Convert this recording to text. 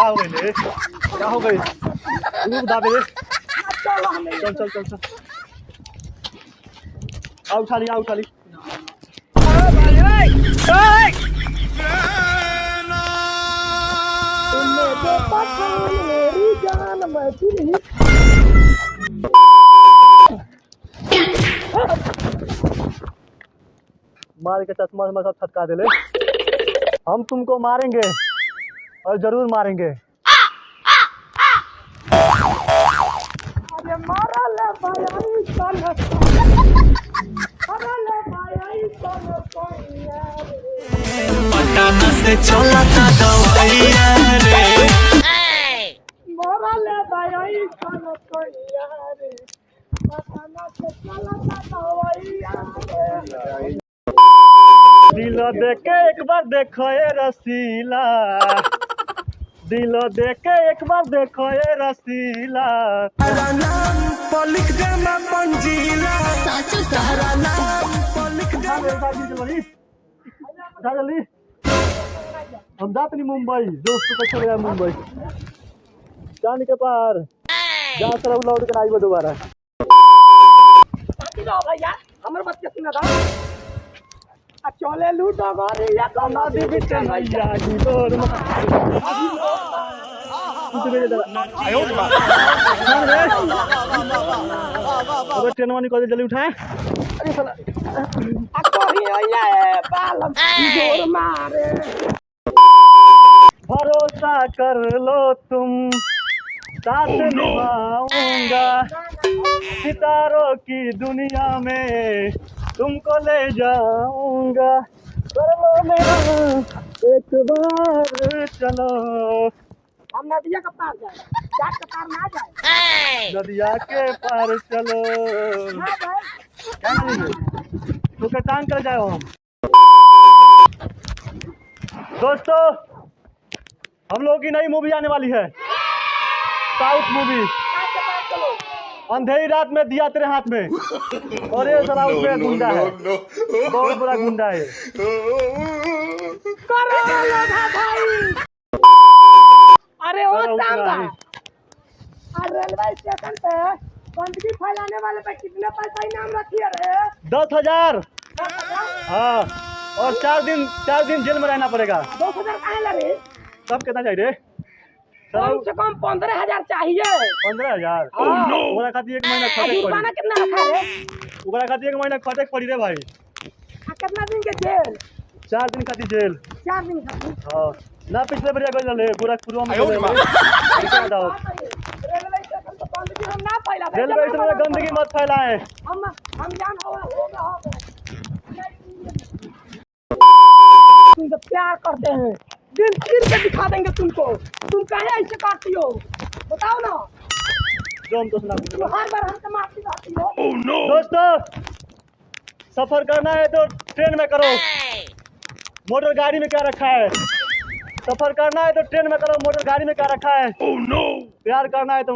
हो गई? क्या हो गई? दाबे चल चल चल चल आ उठा ली मार के चश्मा सब छटका दे ले। हम तुमको मारेंगे और जरूर मारेंगे। पटाना से चला था दवाइया रे दिल देख के एक बार देखो ये रसीला, दिल देख के एक बार देखो ये रसीला। लिख दे मैं पंजीला जल्दी हम जाते नहीं मुंबई, दोस्त को चले गए मुंबई जाने के पार जा कर लौट कर आई दोबारा। भैया हमर बच्चे सुना था चले लूटो गोरिया कमादी बिचन भैया की तोर आयो अबे ट्रेन वाली कॉलेज जल्दी उठाए। अरे साला आपको ही आया बाल जोर मारे। भरोसा कर लो तुम साथ निभाऊंगा, सितारों की दुनिया में तुमको ले जाऊंगा। कर लो मेरा एक बार चलो। हम नदिया के पार जाए जाट के पार ना जाए नदिया के पार चलो। ना जाए क्या करेंगे तो क्या टांग कर जाओ हम। दोस्तों हम लोगों की नई मूवी आने वाली है, साउथ मूवी जाट के पार चलो। अंधेरी रात में दिया तेरे हाथ में। और ये साला उसमें गुंडा है, बहुत बड़ा गुंडा है। करो लोधा भाई। अरे ओ सांगा रेलवे स्टेशन पे गंदगी फैलाने वाले पे कितने पैसा इनाम रखी है रे? 10,000। हाँ और 4 दिन जेल में रहना पड़ेगा। 10,000 कहाँ लगे? सब कितना चाहिए रे? कम से कम 15,000 चाहिए। 15,000। ओकरा खातिर एक महीना खटे पड़ी। जुर्माना कितना रखा है? ओकरा खातिर एक महीना खटे पड़ी रे भाई। कितना दिन के जेल? 4 दिन खातिर जेल। 4 दिन खातिर। हाँ ना पिछले बढ़िया गई ले गोरखपुर में रेलवे स्टेशन पे गंदगी हम ना फैला। रेलवे स्टेशन में गंदगी मत फैलाएं। हम जान होगा तुमसे प्यार करते हैं, दिल चीर के दिखा देंगे तुमको। तुम कहे ऐसे करती हो बताओ ना? जो हम तो सुना हर बार हमसे माफी चाहती हो। दोस्तों सफर करना है तो ट्रेन में करो, मोटर गाड़ी में क्या रखा है। सफर करना है तो ट्रेन में करो, मोटर गाड़ी में क्या रखा है। प्यार करना है तो